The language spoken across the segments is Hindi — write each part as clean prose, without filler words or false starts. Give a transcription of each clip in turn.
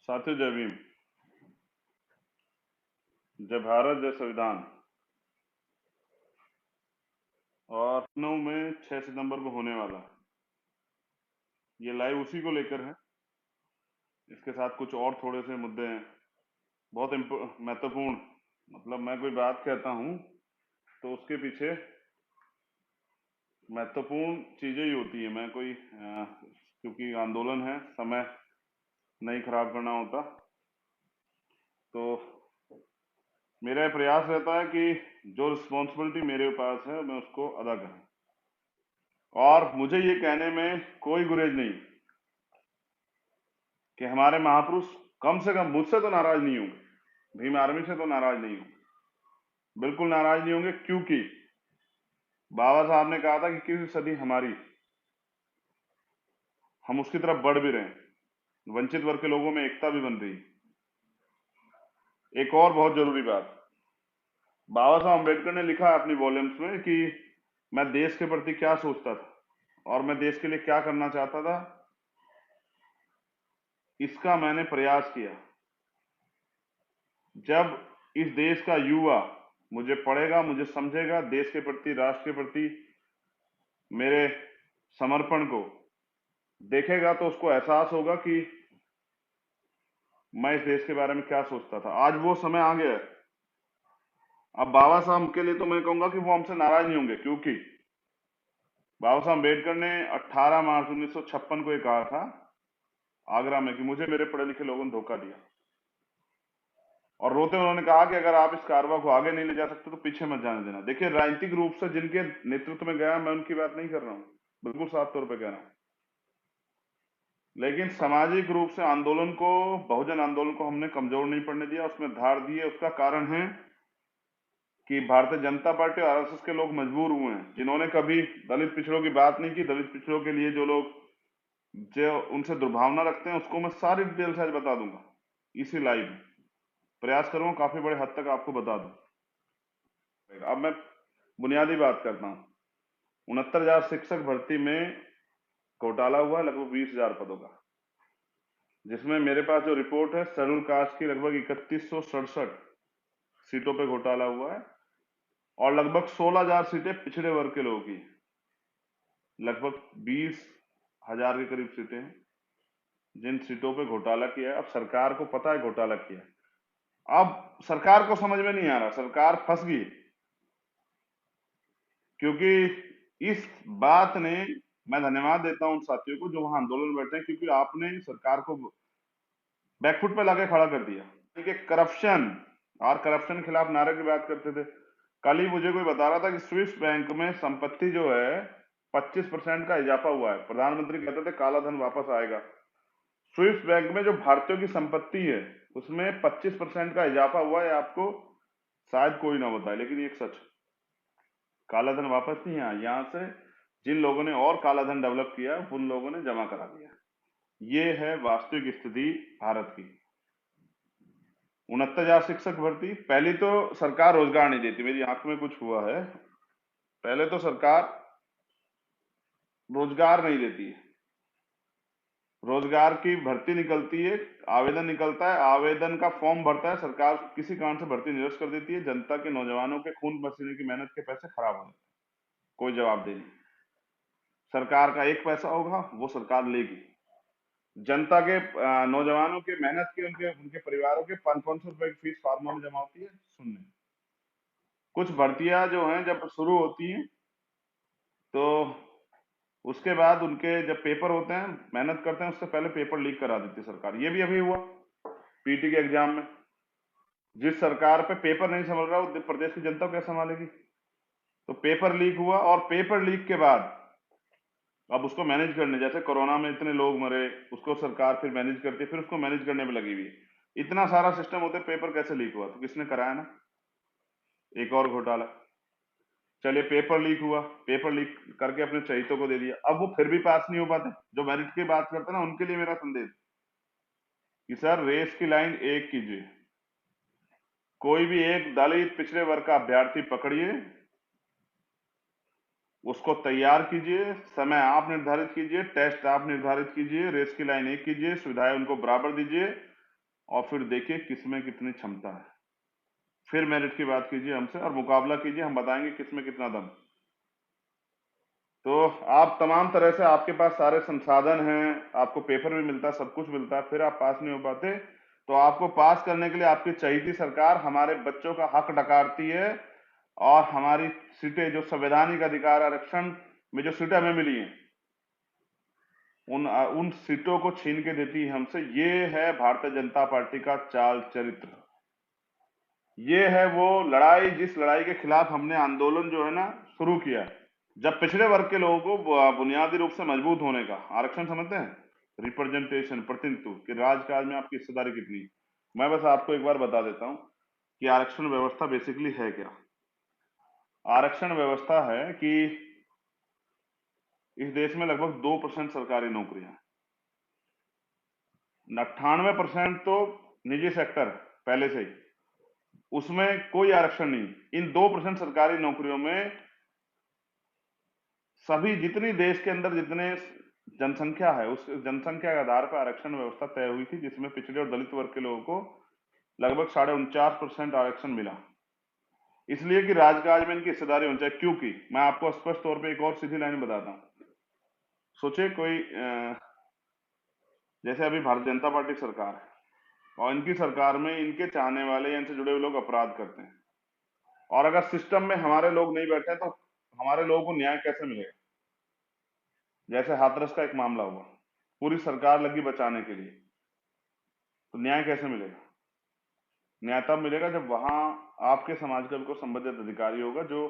साथियों, जय भीम। जय भारत, जय संविधान। और लखनऊ में 6 सितंबर को होने वाला ये लाइव उसी को लेकर है। इसके साथ कुछ और थोड़े से मुद्दे हैं, बहुत महत्वपूर्ण। मतलब मैं कोई बात कहता हूँ तो उसके पीछे महत्वपूर्ण चीजें ही होती है। मैं कोई क्योंकि आंदोलन है, समय नहीं खराब करना होता, तो मेरा ये प्रयास रहता है कि जो रिस्पॉन्सिबिलिटी मेरे पास है मैं उसको अदा करूं। और मुझे ये कहने में कोई गुरेज नहीं कि हमारे महापुरुष कम से कम मुझसे तो नाराज नहीं होंगे, भीम आर्मी से तो नाराज नहीं होंगे, बिल्कुल नाराज नहीं होंगे। क्योंकि बाबा साहब ने कहा था कि किसी सदी हमारी, हम उसकी तरफ बढ़ भी रहे हैं, वंचित वर्ग के लोगों में एकता भी बन रही है। एक और बहुत जरूरी बात, बाबा साहब अम्बेडकर ने लिखा अपनी वॉल्यूम्स में कि मैं देश के प्रति क्या सोचता था और मैं देश के लिए क्या करना चाहता था, इसका मैंने प्रयास किया। जब इस देश का युवा मुझे पढ़ेगा, मुझे समझेगा, देश के प्रति, राष्ट्र के प्रति मेरे समर्पण को देखेगा, तो उसको एहसास होगा कि मैं इस देश के बारे में क्या सोचता था। आज वो समय आ गया है। अब बाबा साहब के लिए तो मैं कहूंगा कि वो हमसे नाराज नहीं होंगे, क्योंकि बाबा साहब अम्बेडकर ने 18 मार्च 1956 को ये कहा था आगरा में कि मुझे मेरे पढ़े लिखे लोगों ने धोखा दिया। और रोते उन्होंने कहा कि अगर आप इस कारवां को आगे नहीं ले जा सकते तो पीछे मत जाने देना। देखिए, राजनीतिक रूप से जिनके नेतृत्व में गया, मैं उनकी बात नहीं कर रहा हूँ, बिल्कुल साफ तौर पर कह रहा हूँ, लेकिन सामाजिक रूप से आंदोलन को, बहुजन आंदोलन को हमने कमजोर नहीं पड़ने दिया, उसमें धार दी है। उसका कारण है कि भारतीय जनता पार्टी और आरएसएस के लोग मजबूर हुए हैं, जिन्होंने कभी दलित पिछड़ों की बात नहीं की। दलित पिछड़ों के लिए जो लोग जो उनसे दुर्भावना रखते हैं, उसको मैं सारी डिटेल से आज बता दूंगा इसी लाइव में। प्रयास करूंगा काफी बड़े हद तक आपको बता दूं। अब मैं बुनियादी बात करता हूँ। 69,000 शिक्षक भर्ती में घोटाला हुआ, लगभग 20,000 पदों का, जिसमें मेरे पास जो रिपोर्ट है, शेड्यूल कास्ट की लगभग 3167 सीटों पे घोटाला हुआ है, और लगभग 16,000 सीटें पिछड़े वर्ग के लोगों की, लगभग 20,000 के करीब सीटें हैं जिन सीटों पे घोटाला किया है। अब सरकार को पता है घोटाला किया है। अब सरकार को समझ में नहीं आ रहा, सरकार फंस गई, क्योंकि इस बात ने, मैं धन्यवाद देता हूं उन साथियों को जो वहां आंदोलन बैठे हैं, क्योंकि आपने सरकार को बैकफुट पे लाके खड़ा कर दिया। कि करप्शन और करप्शन के खिलाफ नारे की बात करते थे। कल ही मुझे कोई बता रहा था कि स्विस बैंक में संपत्ति जो है 25% का इजाफा हुआ है। प्रधानमंत्री कहते थे काला धन वापस आएगा। स्विस बैंक में जो भारतीयों की संपत्ति है उसमें 25% का इजाफा हुआ है। आपको शायद कोई ना बताए, लेकिन एक सच, काला धन वापस नहीं आया। यहां से जिन लोगों ने और काला धन डेवलप किया उन लोगों ने जमा करा दिया। ये है वास्तविक स्थिति भारत की। 69,000 शिक्षक भर्ती, पहली तो सरकार रोजगार नहीं देती, मेरी आंख में कुछ हुआ है। पहले तो सरकार रोजगार नहीं देती है। रोजगार की भर्ती निकलती है, आवेदन निकलता है, आवेदन का फॉर्म भरता है, सरकार किसी कारण से भर्ती निरस्त कर देती है। जनता के, नौजवानों के खून पसीने की मेहनत के पैसे खराब हो जाते हैं, कोई जवाब नहीं। सरकार का एक पैसा होगा वो सरकार लेगी। जनता के, नौजवानों के मेहनत के, उनके उनके परिवारों के 500-500 रुपए की फीस फार्मों में जमा होती है। सुनने कुछ भर्तियां जो हैं जब शुरू होती हैं तो उसके बाद उनके जब पेपर होते हैं, मेहनत करते हैं, उससे पहले पेपर लीक करा देती है सरकार। ये भी अभी हुआ पीटी के एग्जाम में। जिस सरकार पे पेपर नहीं संभल रहा वो प्रदेश की जनता को कैसे संभालेगी। तो पेपर लीक हुआ, और पेपर लीक के बाद अब उसको मैनेज करने, जैसे कोरोना में इतने लोग मरे, उसको सरकार फिर मैनेज करती है, फिर उसको मैनेज करने में लगी हुई है। इतना सारा सिस्टम होते पेपर कैसे लीक हुआ, तो किसने कराया ना, एक और घोटाला। चलिए पेपर लीक हुआ, पेपर लीक करके अपने चहितों को दे दिया, अब वो फिर भी पास नहीं हो पाते। जो मेरिट की बात करते हैं ना, उनके लिए मेरा संदेश कि सर रेस की लाइन एक कीजिए। कोई भी एक दलित पिछड़े वर्ग का अभ्यर्थी पकड़िए, उसको तैयार कीजिए, समय आप निर्धारित कीजिए, टेस्ट आप निर्धारित कीजिए, रेस की लाइन एक कीजिए, सुविधाएं उनको बराबर दीजिए, और फिर देखिए किसमें कितनी क्षमता है, फिर मेरिट की बात कीजिए हमसे और मुकाबला कीजिए, हम बताएंगे किसमें कितना दम। तो आप तमाम तरह से, आपके पास सारे संसाधन हैं, आपको पेपर भी मिलता है, सब कुछ मिलता है, फिर आप पास नहीं हो पाते। तो आपको पास करने के लिए आपकी चहीती सरकार हमारे बच्चों का हक डकारती है और हमारी सीटें, जो संवैधानिक अधिकार आरक्षण में जो सीटें हमें मिली हैं, उन सीटों को छीन के देती है हमसे। ये है भारतीय जनता पार्टी का चाल चरित्र। ये है वो लड़ाई, जिस लड़ाई के खिलाफ हमने आंदोलन जो है ना शुरू किया, जब पिछड़े वर्ग के लोगों को बुनियादी रूप से मजबूत होने का। आरक्षण समझते हैं, रिप्रेजेंटेशन, प्रतिनिधित्व कि राजकाज में आपकी हिस्सेदारी कितनी। मैं बस आपको एक बार बता देता हूं कि आरक्षण व्यवस्था बेसिकली है क्या। आरक्षण व्यवस्था है कि इस देश में लगभग 2% सरकारी नौकरियां, 98% तो निजी सेक्टर पहले से ही, उसमें कोई आरक्षण नहीं। इन 2% सरकारी नौकरियों में सभी, जितनी देश के अंदर जितने जनसंख्या है, उस जनसंख्या के आधार पर आरक्षण व्यवस्था तय हुई थी, जिसमें पिछड़े और दलित वर्ग के लोगों को लगभग 49.5% आरक्षण मिला, इसलिए कि राजकाज में इनकी हिस्सेदारी होनी चाहिए। क्योंकि मैं आपको स्पष्ट तौर पे एक और सीधी लाइन बताता हूं। सोचिए कोई जैसे अभी भारतीय जनता पार्टी सरकार है और इनकी सरकार में इनके चाहने वाले या इनसे जुड़े हुए लोग अपराध करते हैं, और अगर सिस्टम में हमारे लोग नहीं बैठे तो हमारे लोगों को न्याय कैसे मिलेगा। जैसे हाथरस का एक मामला हुआ, पूरी सरकार लगी बचाने के लिए, तो न्याय कैसे मिलेगा। न्याय तब मिलेगा जब वहां आपके समाज का कोई संबंधित अधिकारी होगा जो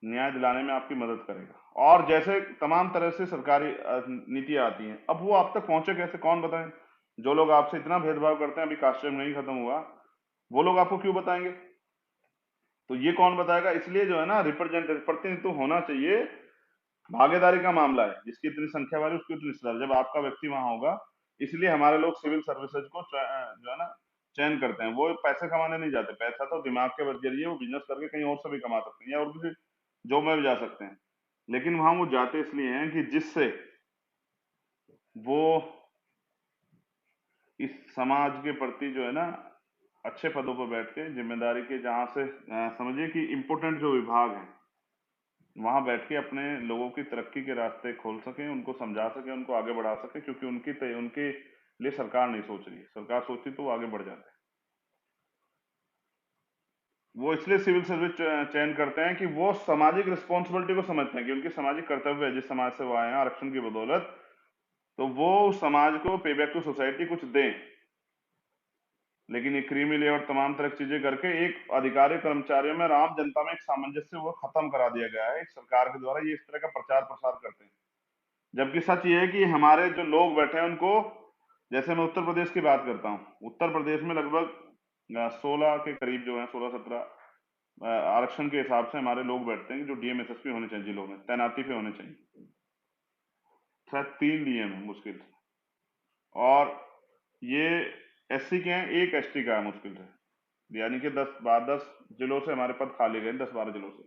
न्याय दिलाने में आपकी मदद करेगा। और जैसे तमाम तरह से सरकारी नीतियां आती हैं, अब वो आप तक पहुंचे कैसे, कौन बताए। जो लोग आपसे इतना भेदभाव करते हैं, अभी कास्ट नहीं खत्म हुआ, वो लोग आपको क्यों बताएंगे। तो ये कौन बताएगा। इसलिए जो है ना, रिप्रेजेंटेटिव, प्रतिनिधित्व होना चाहिए। भागीदारी का मामला है, जिसकी इतनी संख्या वाली उसकी उतनी हिस्सेदारी, जब आपका व्यक्ति वहां होगा। इसलिए हमारे लोग सिविल सर्विसेज को जो है ना चयन करते हैं। वो पैसे कमाने नहीं जाते, पैसा तो दिमाग के जरिए वो बिजनेस करके कहीं और से भी कमा सकते हैं या और किसी जॉब में भी जा सकते हैं। लेकिन वहां वो जाते इसलिए हैं कि जिससे वो इस समाज के प्रति जो है ना अच्छे पदों पर बैठ के जिम्मेदारी के, जहां से समझिए कि इम्पोर्टेंट जो विभाग है, वहां बैठ के अपने लोगों की तरक्की के रास्ते खोल सके, उनको समझा सके, उनको आगे बढ़ा सके। क्योंकि उनके लिए सरकार नहीं सोच रही है, सरकार सोचती तो वो आगे बढ़ जाते। वो इसलिए सिविल सर्विस चयन करते हैं कि वो सामाजिक रिस्पॉन्सिबिलिटी को समझते हैं कि उनकी सामाजिक कर्तव्य है, जिस समाज से वो आए हैं आरक्षण की बदौलत, तो वो उस समाज को पे बैक टू सोसाइटी कुछ दें। लेकिन ये क्रीमी लेआउट तमाम तरह की चीजें करके एक अधिकारी कर्मचारियों में और आम जनता में एक सामंजस्य वो खत्म करा दिया गया है। एक सरकार के द्वारा ये इस तरह का प्रचार प्रसार करते हैं, जबकि सच ये है कि हमारे जो लोग बैठे हैं उनको, जैसे मैं उत्तर प्रदेश की बात करता हूँ, उत्तर प्रदेश में लगभग 16 के करीब जो है, 16-17 आरक्षण के हिसाब से हमारे लोग बैठते हैं जो डीएम एसएसपी होने चाहिए, जिलों में तैनाती पे होने चाहिए। शायद 3 डीएम है मुश्किल से, और ये एससी के हैं, एक एसटी का है मुश्किल से। यानी कि 10 जिलों से हमारे पद खाली गए, 10-12 जिलों से।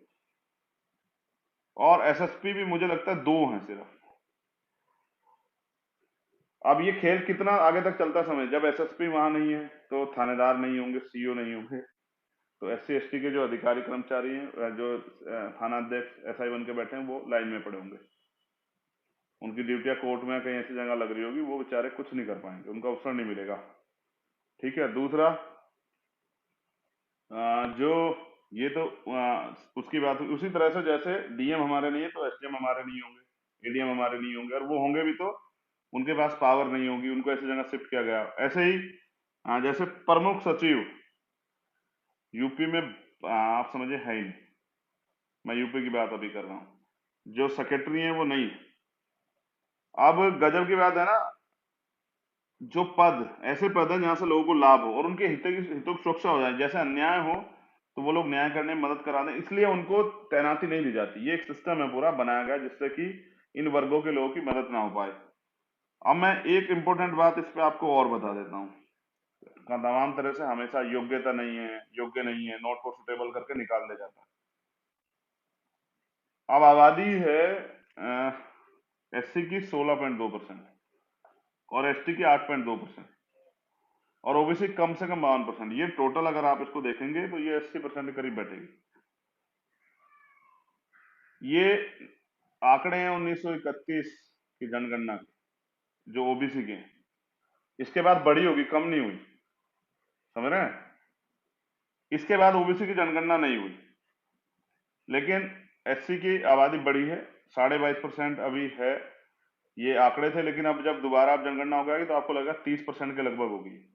और एसएसपी भी मुझे लगता है 2 हैं सिर्फ। अब ये खेल कितना आगे तक चलता समझ, जब एसएसपी वहां नहीं है तो थानेदार नहीं होंगे, सीओ नहीं होंगे, तो एससी एसटी के जो अधिकारी कर्मचारी हैं, जो थाना अध्यक्ष एसआई बन के बैठे हैं, वो लाइन में पड़े होंगे। उनकी ड्यूटियां कोर्ट में कहीं ऐसी जगह लग रही होगी, वो बेचारे कुछ नहीं कर पाएंगे, उनको अवसर नहीं मिलेगा। ठीक है। दूसरा, जो ये तो उसकी बात हुई। उसी तरह से जैसे डीएम हमारे नहीं है तो एसडीएम हमारे नहीं होंगे, एडीएम हमारे नहीं होंगे, और वो होंगे भी तो उनके पास पावर नहीं होगी, उनको ऐसी जगह शिफ्ट किया गया। ऐसे ही जैसे प्रमुख सचिव यूपी में आप समझे है ही नहीं। मैं यूपी की बात अभी कर रहा हूँ। जो सेक्रेटरी है वो नहीं। अब गजब की बात है ना, जो पद, ऐसे पद है जहां से लोगों को लाभ हो और उनके हितों की सुरक्षा हो जाए, जैसे अन्याय हो तो वो लोग न्याय करने में मदद करा दें, इसलिए उनको तैनाती नहीं दी जाती। ये एक सिस्टम है पूरा बनाया गया जिससे कि इन वर्गों के लोगों की मदद ना हो पाए। अब मैं एक इंपॉर्टेंट बात इस पे आपको और बता देता हूँ। तमाम तरह से हमेशा योग्यता नहीं है, योग्य नहीं है, नॉट फॉर सुटेबल करके निकाल दिया जाता है। अब आबादी है एससी की 16.2% और एसटी की 8.2%, और ओबीसी कम से कम 52%। ये टोटल अगर आप इसको देखेंगे तो ये 80% के करीब बैठेगी। ये आंकड़े हैं 1931 की जनगणना के, जो ओबीसी के हैं। इसके बाद बड़ी होगी, कम नहीं हुई, समझ रहे हैं? इसके बाद ओबीसी की जनगणना नहीं हुई, लेकिन एससी की आबादी बढ़ी है, 22.5% अभी है। ये आंकड़े थे, लेकिन अब जब दोबारा आप जनगणना हो जाएगी तो आपको लगेगा 30% के लगभग होगी।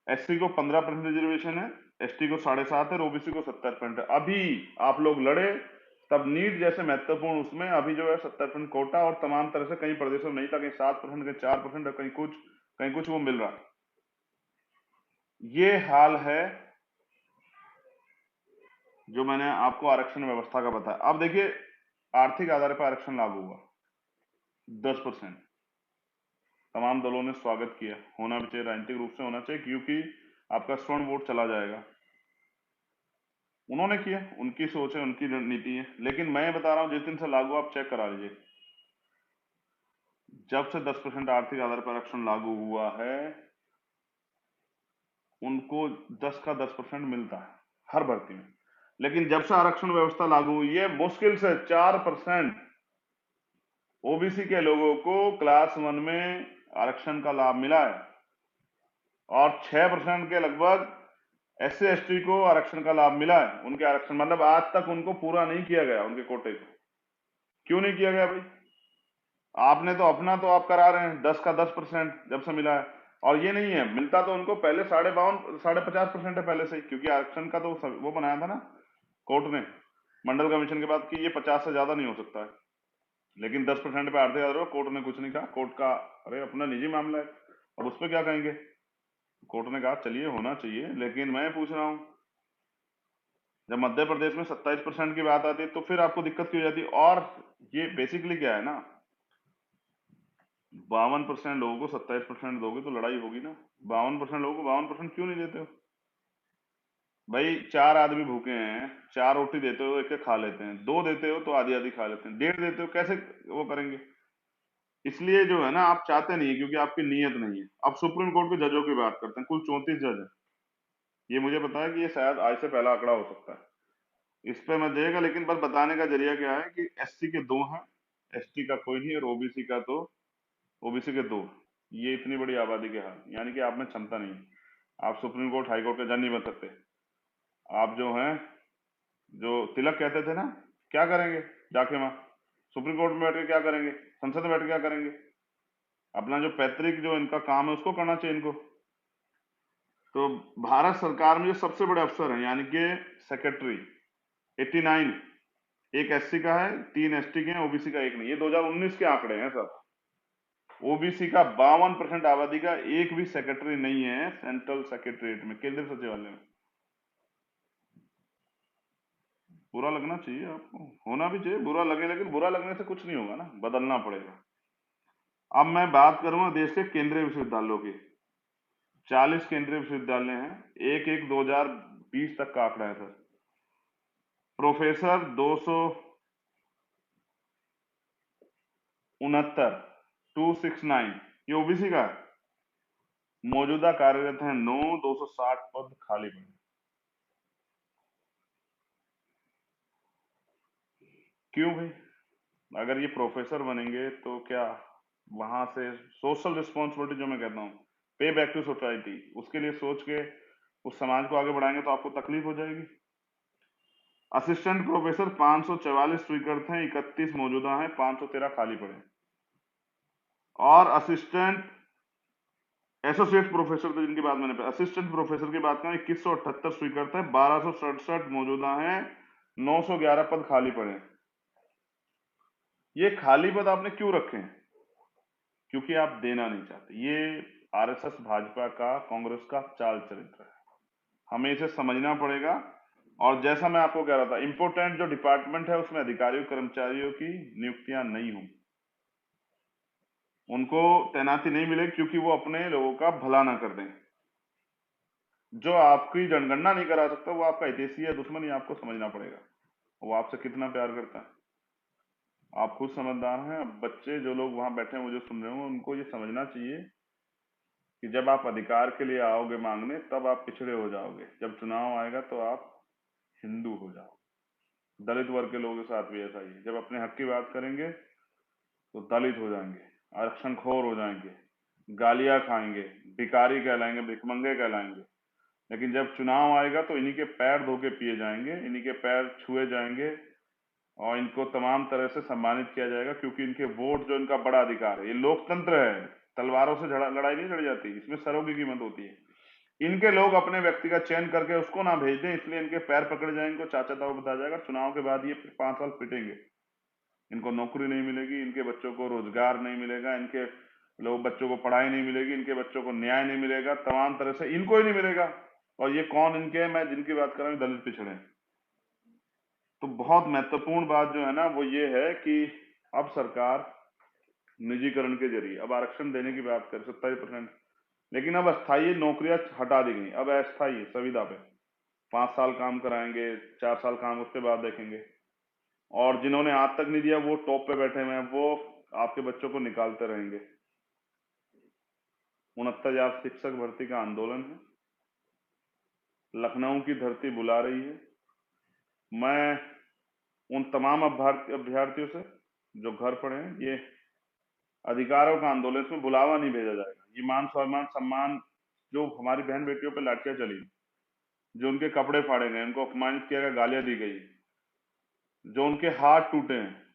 एससी को 15% रिजर्वेशन है, एसटी को 7.5 है, ओबीसी को 70% है। अभी आप लोग लड़े तब नीट जैसे महत्वपूर्ण उसमें अभी जो है 70% कोटा, और तमाम तरह से कई प्रदेशों में नहीं था, कहीं 7%, कहीं 4%, और कहीं कुछ वो मिल रहा। ये हाल है जो मैंने आपको आरक्षण व्यवस्था का बताया। अब देखिए, आर्थिक आधार पर आरक्षण लागू हुआ 10%। तमाम दलों ने स्वागत किया, होना भी चाहिए, राजनीतिक रूप से होना चाहिए, क्योंकि आपका स्वर्ण वोट चला जाएगा। उन्होंने किया, उनकी सोच है, उनकी रणनीति है। लेकिन मैं बता रहा हूं, जिस दिन से लागू, आप चेक करा लीजिए, जब से 10% आर्थिक आधार पर आरक्षण लागू हुआ है, उनको 10 का 10% मिलता है हर भर्ती में। लेकिन जब से आरक्षण व्यवस्था लागू हुई है, मुश्किल से 4% ओबीसी के लोगों को क्लास 1 में आरक्षण का लाभ मिला है, और 6% के लगभग एससी एसटी को आरक्षण का लाभ मिला है। उनके आरक्षण मतलब आज तक उनको पूरा नहीं किया गया, उनके कोटे को। क्यों नहीं किया गया भाई? आपने तो अपना तो आप करा रहे हैं, 10 का 10% जब से मिला है। और ये नहीं है, मिलता तो उनको पहले 52 50% है पहले से ही, क्योंकि आरक्षण का तो वो बनाया था ना कोर्ट ने मंडल कमीशन के बाद कि ये 50 से ज्यादा नहीं हो सकता है। लेकिन 10% पे आर्थिक आधार पर कोर्ट ने कुछ नहीं कहा। कोर्ट का अरे अपना निजी मामला है, अब उस पर क्या कहेंगे? कोर्ट ने कहा चलिए होना चाहिए। लेकिन मैं पूछ रहा हूं, जब मध्य प्रदेश में 27% की बात आती है तो फिर आपको दिक्कत क्यों हो जाती है? और ये बेसिकली क्या है ना, 52% लोगों को 27% दोगे तो लड़ाई होगी ना। 52% लोगों को 52% क्यों नहीं देते हो भाई? 4 आदमी भूखे हैं, 4 रोटी देते हो, एक एक खा लेते हैं, 2 देते हो तो आधी आधी खा लेते हैं, 1.5 देते हो, कैसे वो करेंगे? इसलिए जो है ना, आप चाहते नहीं है, क्योंकि आपकी नीयत नहीं है। अब सुप्रीम कोर्ट के जजों की बात करते हैं, कुल 34 जज है। ये मुझे पता है कि ये शायद आज से पहला आंकड़ा हो सकता है, इस पे मैं देगा, लेकिन बस बताने का जरिया क्या है कि एससी के 2 हैं, एसटी का कोई नहीं, और ओबीसी का तो ओबीसी के 2। ये इतनी बड़ी आबादी के हाल, यानी कि आप में क्षमता नहीं है। आप सुप्रीम कोर्ट हाई कोर्ट के जज नहीं बन सकते। आप जो हैं, जो तिलक कहते थे ना, क्या करेंगे जाके वहां सुप्रीम कोर्ट में बैठ के? क्या करेंगे? संसद में बैठ के क्या करेंगे? अपना जो पैतृक जो इनका काम है उसको करना चाहिए इनको। तो भारत सरकार में जो सबसे बड़े अफसर हैं, यानी कि सेक्रेटरी 89, एक एससी का है, 3 एसटी के हैं, ओबीसी का एक नहीं। ये 2019 के आंकड़े हैं सब। ओबीसी का 52% आबादी का एक भी सेक्रेटरी नहीं है सेंट्रल सेक्रेटरीट में, केंद्रीय सचिवालय में। बुरा लगना चाहिए आपको, होना भी चाहिए, बुरा लगे, लेकिन बुरा लगने से कुछ नहीं होगा ना, बदलना पड़ेगा। अब मैं बात करूंगा देश के केंद्रीय विश्वविद्यालयों की। 40 केंद्रीय विश्वविद्यालय हैं, एक एक 2020 तक का आंकड़ा है सर। प्रोफेसर 269, ये ओबीसी का है। मौजूदा कार्यरत हैं 9, 260 पद खाली पड़े। क्यों भाई? अगर ये प्रोफेसर बनेंगे तो क्या वहां से सोशल रिस्पॉन्सिबिलिटी, जो मैं कहता हूँ पे बैक टू सोसाइटी, उसके लिए सोच के उस समाज को आगे बढ़ाएंगे तो आपको तकलीफ हो जाएगी। असिस्टेंट प्रोफेसर 544 स्वीकृत हैं, 31 मौजूदा हैं, 513 खाली पड़े। और असिस्टेंट एसोसिएट प्रोफेसर, तो जिनकी बात मैंने असिस्टेंट प्रोफेसर की बात करें, 2178 स्वीकृत है, 1267 मौजूदा हैं, 911 पद खाली पड़े। ये खाली पद आपने क्यों रखे हैं? क्योंकि आप देना नहीं चाहते। ये आरएसएस, भाजपा का, कांग्रेस का चाल चरित्र है, हमें इसे समझना पड़ेगा। और जैसा मैं आपको कह रहा था, इंपोर्टेंट जो डिपार्टमेंट है उसमें अधिकारियों कर्मचारियों की नियुक्तियां नहीं हों, उनको तैनाती नहीं मिलेगी, क्योंकि वो अपने लोगों का भला ना कर दें। जो आपकी जनगणना नहीं करा सकता वो आपका हितैषी है, दुश्मन, ही आपको समझना पड़ेगा। वो आपसे कितना प्यार करता है आप खुद समझदार हैं। बच्चे जो लोग वहां बैठे हैं, मुझे सुन रहे हो, उनको ये समझना चाहिए कि जब आप अधिकार के लिए आओगे मांगने तब आप पिछड़े हो जाओगे, जब चुनाव आएगा तो आप हिंदू हो जाओगे। दलित वर्ग के लोगों के साथ भी ऐसा ही है, जब अपने हक की बात करेंगे तो दलित हो जाएंगे, आरक्षणखोर हो जाएंगे, गालियां खाएंगे, भिखारी कहलाएंगे, भिखमंगे कहलाएंगे। लेकिन जब चुनाव आएगा तो इन्हीं के पैर धो के पिए जाएंगे, इन्हीं के पैर छुए जाएंगे और इनको तमाम तरह से सम्मानित किया जाएगा, क्योंकि इनके वोट जो इनका बड़ा अधिकार है। ये लोकतंत्र है, तलवारों से लड़ाई नहीं लड़ी जाती, इसमें सरों की कीमत होती है। इनके लोग अपने व्यक्ति का चयन करके उसको ना भेज दें, इसलिए इनके पैर पकड़े जाएंगे, इनको चाचा ताऊ बताया जाएगा। चुनाव के बाद ये 5 साल पिटेंगे, इनको नौकरी नहीं मिलेगी, इनके बच्चों को रोजगार नहीं मिलेगा, इनके लोग बच्चों को पढ़ाई नहीं मिलेगी, इनके बच्चों को न्याय नहीं मिलेगा, तमाम तरह से इनको ही नहीं मिलेगा। और ये कौन इनके, मैं जिनकी बात कर रहा हूँ दलित पिछड़े। तो बहुत महत्वपूर्ण बात जो है ना वो ये है कि अब सरकार निजीकरण के जरिए अब आरक्षण देने की बात कर 27%, लेकिन अब अस्थायी नौकरियां हटा दी गई, अब अस्थायी संविदा पे 5 साल काम कराएंगे, 4 साल काम उसके बाद देखेंगे। और जिन्होंने आज तक नहीं दिया वो टॉप पे बैठे हुए हैं, वो आपके बच्चों को निकालते रहेंगे। 69,000 शिक्षक भर्ती का आंदोलन है, लखनऊ की धरती बुला रही है। मैं उन तमाम अभ्यर्थियों से जो घर पड़े हैं, ये अधिकारों का आंदोलन, इसमें बुलावा नहीं भेजा जाएगा। ये मान सम्मान सम्मान जो हमारी बहन बेटियों पर लाठियां चली, जो उनके कपड़े फाड़े गए, उनको अपमानित किया गया, गालियां दी गई, जो उनके हाथ टूटे हैं,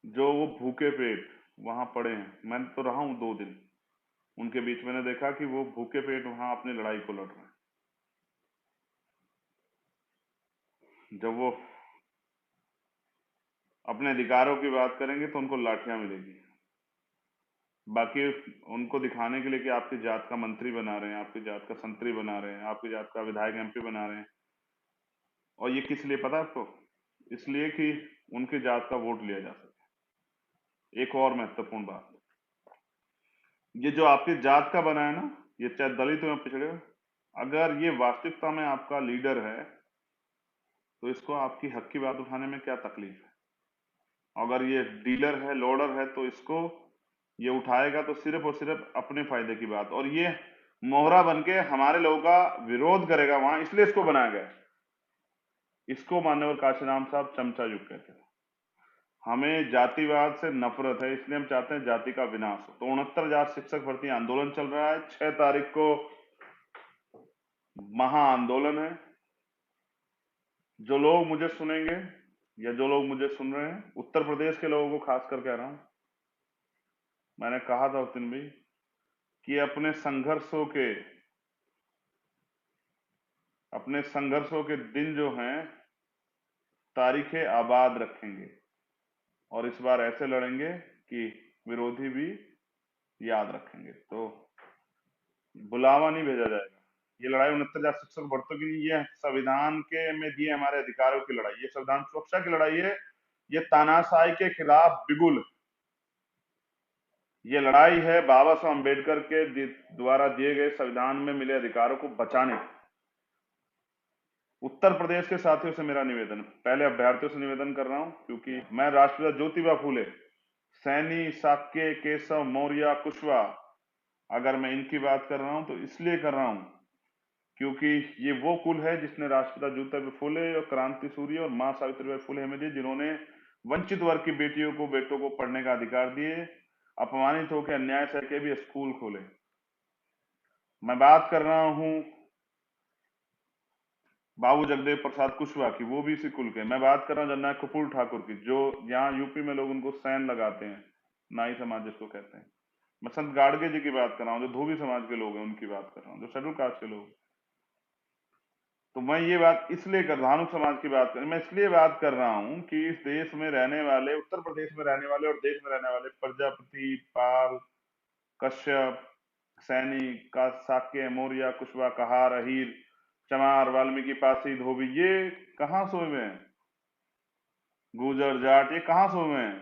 जो वो भूखे पेट वहां पड़े हैं, मैं तो रहा हूं 2 दिन उनके बीच, मैंने देखा कि वो भूखे पेट वहां अपनी लड़ाई को लड़ रहे हैं। जब वो अपने अधिकारों की बात करेंगे तो उनको लाठियां मिलेगी। बाकी उनको दिखाने के लिए कि आपकी जात का मंत्री बना रहे हैं, आपकी जात का संतरी बना रहे हैं, आपकी जात का विधायक एमपी बना रहे हैं। और ये किस लिए पता है आपको? इसलिए कि उनकी जात का वोट लिया जा सके। एक और महत्वपूर्ण बात, ये जो आपकी जात का बना है ना, ये चाहे दलित हो या पिछड़े हो, अगर ये वास्तविकता में आपका लीडर है तो इसको आपकी हक की बात उठाने में क्या तकलीफ है। अगर ये डीलर है, लोडर है, तो इसको ये उठाएगा तो सिर्फ और सिर्फ अपने फायदे की बात, और ये मोहरा बनके हमारे लोगों का विरोध करेगा वहां, इसलिए इसको बनाया गया। इसको मान्यवर काशीराम साहब चमचा युग कहते हैं। हमें जातिवाद से नफरत है, इसलिए हम चाहते हैं जाति का विनाश हो। तो 69,000 शिक्षक भर्ती आंदोलन चल रहा है, 6 तारीख को महा आंदोलन है। जो लोग मुझे सुनेंगे या जो लोग मुझे सुन रहे हैं, उत्तर प्रदेश के लोगों को खास कर कह रहा हूं, मैंने कहा था उस दिन भी कि अपने संघर्षों के दिन जो हैं तारीखें आबाद रखेंगे, और इस बार ऐसे लड़ेंगे कि विरोधी भी याद रखेंगे। तो बुलावा नहीं भेजा जाएगा। ये लड़ाई 69,000 शिक्षक भर्तियों की नहीं, ये संविधान के में दिए हमारे अधिकारों की लड़ाई, ये संविधान सुरक्षा की लड़ाई है, ये तानाशाही के खिलाफ बिगुल, ये लड़ाई है बाबा साहब अम्बेडकर के द्वारा दिए गए संविधान में मिले अधिकारों को बचाने की। उत्तर प्रदेश के साथियों से मेरा निवेदन, पहले अभ्यर्थियों से निवेदन कर रहा हूं, क्योंकि मैं राष्ट्रपिता ज्योतिबा फूले, सैनी, साक्य, केशव, मौर्य, कुशवाहा, अगर मैं इनकी बात कर रहा हूं तो इसलिए कर रहा हूं क्योंकि ये वो कुल है जिसने राष्ट्रपिता ज्योतिबा फूले और क्रांति सूर्य और मां सावित्रीबाई फूले हमें दिए, जिन्होंने वंचित वर्ग की बेटियों को, बेटों को पढ़ने का अधिकार दिए, अपमानित होकर अन्याय सह के भी स्कूल खोले। मैं बात कर रहा हूं बाबू जगदेव प्रसाद कुशवाहा की, वो भी इसी कुल के। मैं बात कर रहा हूँ जननायक कपूर ठाकुर की, जो यहाँ यूपी में लोग उनको सैन लगाते हैं, नाई समाज जिसको कहते हैं। मैं संत गाड़गे जी की बात कर रहा हूँ, जो धोबी समाज के लोग हैं उनकी बात कर रहा हूँ, जो शेड्यूल कास्ट के लोग। तो मैं ये बात इसलिए कर रहा हूँ, समाज की बात कर, मैं इसलिए बात कर रहा हूँ कि इस देश में रहने वाले, उत्तर प्रदेश में रहने वाले और देश में रहने वाले प्रजापति, पाल, कश्यप, सैनी, का साक्य, मौर्य, कुशवाहा, कहार, अहीर, चमार, वाल्मीकि, पासी, धोबी, ये कहाँ सोए हुए हैं? गुजर, जाट, ये कहाँ सोए हुए हैं?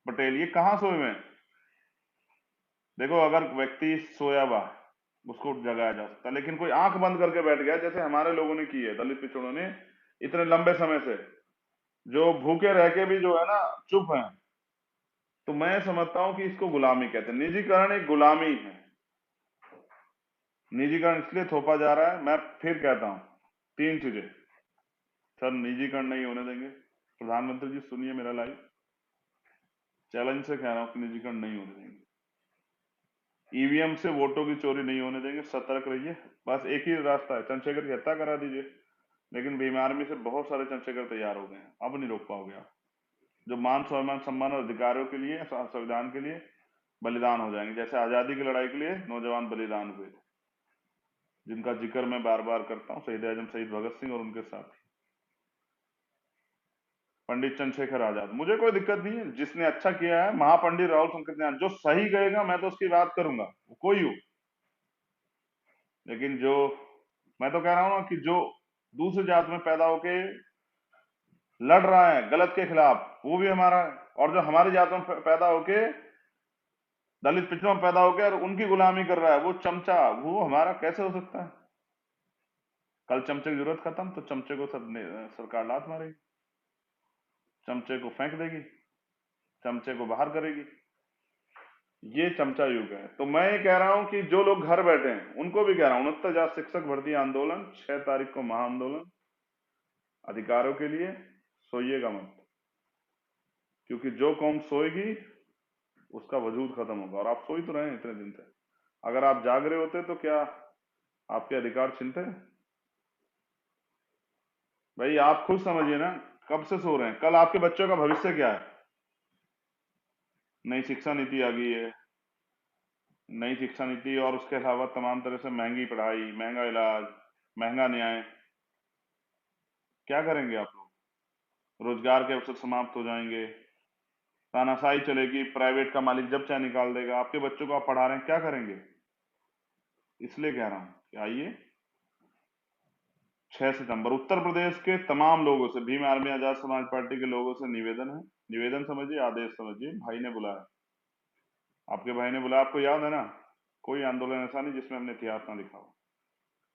पटेल, ये कहाँ सोए हुए हैं? देखो, अगर व्यक्ति सोया हुआ उसको जगाया जा सकता है, लेकिन कोई आंख बंद करके बैठ गया, जैसे हमारे लोगों ने की है, दलित पिछड़ों ने इतने लंबे समय से, जो भूखे रह के भी जो है ना चुप हैं, तो मैं समझता हूं कि इसको गुलामी कहते हैं। निजीकरण एक गुलामी है। निजीकरण इसलिए थोपा जा रहा है, मैं फिर कहता हूं 3 चीजें। सर निजीकरण नहीं होने देंगे। प्रधानमंत्री जी सुनिए मेरा लाइव, चैलेंज से कह रहा हूं कि निजीकरण नहीं होने देंगे। ईवीएम से वोटों की चोरी नहीं होने देंगे, सतर्क रहिए। बस एक ही रास्ता है, चंद्रशेखर की हत्या करा दीजिए। लेकिन भीम आर्मी से बहुत सारे चंद्रशेखर तैयार हो गए हैं, अब नहीं रोक पाओगे आप। जो मान स्वाभिमान सम्मान और अधिकारों के लिए, संविधान के लिए बलिदान हो जाएंगे, जैसे आजादी की लड़ाई के लिए नौजवान बलिदान हुए थे, जिनका जिक्र मैं बार बार करता हूँ, शहीद आजम शहीद भगत सिंह और उनके साथी पंडित चंद्रशेखर आजाद। मुझे कोई दिक्कत नहीं है, जिसने अच्छा किया है महापंडित राहुल शंकर, जो सही कहेगा मैं तो उसकी बात करूंगा, वो कोई हो। लेकिन जो मैं तो कह रहा हूं ना कि जो दूसरी जात में पैदा होके लड़ रहा है गलत के खिलाफ, वो भी हमारा है। और जो हमारी जात में पैदा होके दलित पिछड़ों में पैदा होके और उनकी गुलामी कर रहा है, वो चमचा, वो हमारा कैसे हो सकता है? कल चमचे की जरूरत खत्म तो चमचे को सरकार लात मारेगी, चमचे को फेंक देगी, चमचे को बाहर करेगी। ये चमचा युग है। तो मैं ये कह रहा हूं कि जो लोग घर बैठे हैं उनको भी कह रहा हूं, 69,000 शिक्षक भर्ती आंदोलन 6 तारीख को महाआंदोलन अधिकारों के लिए, सोइएगा मत। क्योंकि जो कौम सोएगी उसका वजूद खत्म होगा। और आप सोई तो रहे हैं इतने दिन से, अगर आप जाग रहे होते तो क्या आपके अधिकार छिनते? भाई आप खुद समझिए ना, कब से सो रहे हैं? कल आपके बच्चों का भविष्य क्या है? नई शिक्षा नीति आ गई है, नई शिक्षा नीति और उसके अलावा तमाम तरह से महंगी पढ़ाई, महंगा इलाज, महंगा न्याय। क्या करेंगे आप लोग? रोजगार के अवसर समाप्त हो जाएंगे, तानाशाही चलेगी, प्राइवेट का मालिक जब चाहे निकाल देगा। आपके बच्चों को आप पढ़ा रहे हैं, क्या करेंगे? इसलिए कह रहा हूं कि आइए 6 सितंबर उत्तर प्रदेश के तमाम लोगों से, भीम आर्मी आजाद समाज पार्टी के लोगों से निवेदन है। निवेदन समझिए, आदेश समझिए। भाई ने बुलाया, आपके भाई ने बुलाया। आपको याद है ना, कोई आंदोलन ऐसा नहीं जिसमें हमने इतिहास ना लिखा हो।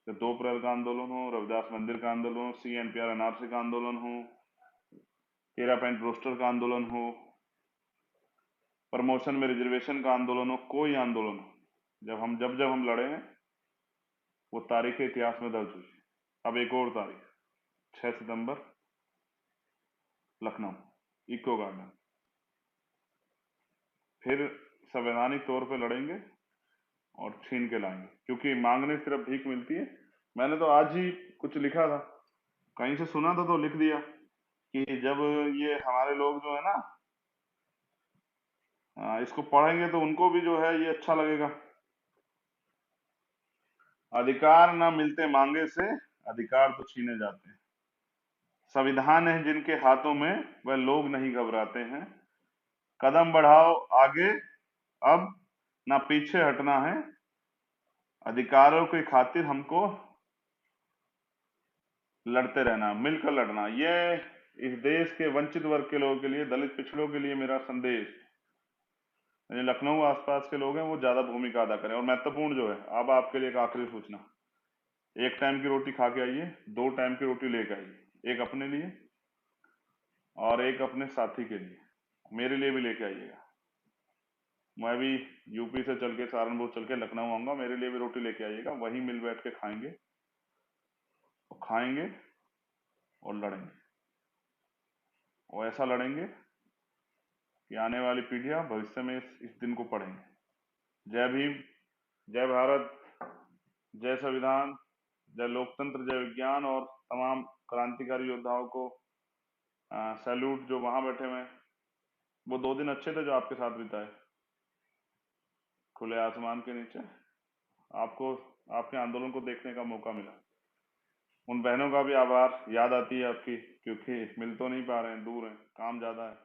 तो 2 अप्रैल का आंदोलन हो, रविदास मंदिर का आंदोलन हो, CNPR एनआरसी का आंदोलन हो, 13 पॉइंट रोस्टर का आंदोलन हो, प्रमोशन में रिजर्वेशन का आंदोलन हो, कोई आंदोलन हो, जब जब हम लड़े हैं वो तारीख इतिहास में दर्ज हुई। अब एक और तारीख, 6 सितंबर, लखनऊ, इको गार्डन। फिर संवैधानिक तौर पे लड़ेंगे और छीन के लाएंगे, क्योंकि मांगने से सिर्फ भीख मिलती है। मैंने तो आज ही कुछ लिखा था, कहीं से सुना था तो लिख दिया कि जब ये हमारे लोग जो है ना इसको पढ़ेंगे तो उनको भी जो है ये अच्छा लगेगा। अधिकार ना मिलते मांगे से, अधिकार तो छीने जाते हैं। संविधान है जिनके हाथों में, वह लोग नहीं घबराते हैं। कदम बढ़ाओ आगे, अब ना पीछे हटना है। अधिकारों की खातिर हमको लड़ते रहना, मिलकर लड़ना। ये इस देश के वंचित वर्ग के लोगों के लिए, दलित पिछड़ों के लिए मेरा संदेश। लखनऊ आसपास के लोग हैं वो ज्यादा भूमिका अदा करें। और महत्वपूर्ण जो है, अब आपके लिए एक आखिरी सूचना, 1 टाइम की रोटी खा के आइए, 2 टाइम की रोटी लेके आइए, एक अपने लिए और एक अपने साथी के लिए। मेरे लिए भी लेके आइएगा। मैं भी यूपी से चल के, सहारनपुर चल के लखनऊ आऊंगा, मेरे लिए भी रोटी लेके आइएगा। वहीं मिल बैठ के खाएंगे और खाएंगे और लड़ेंगे, और ऐसा लड़ेंगे कि आने वाली पीढ़ियां भविष्य में इस दिन को पढ़ेंगे। जय भीम, जय भारत, जय संविधान, जय लोकतंत्र, जय विज्ञान। और तमाम क्रांतिकारी योद्धाओं को सैल्यूट, जो वहां बैठे हुए हैं। वो 2 दिन अच्छे थे जो आपके साथ बिताए, खुले आसमान के नीचे आपको, आपके आंदोलन को देखने का मौका मिला। उन बहनों का भी आभार, याद आती है आपकी, क्योंकि मिल तो नहीं पा रहे हैं, दूर हैं, काम ज्यादा है।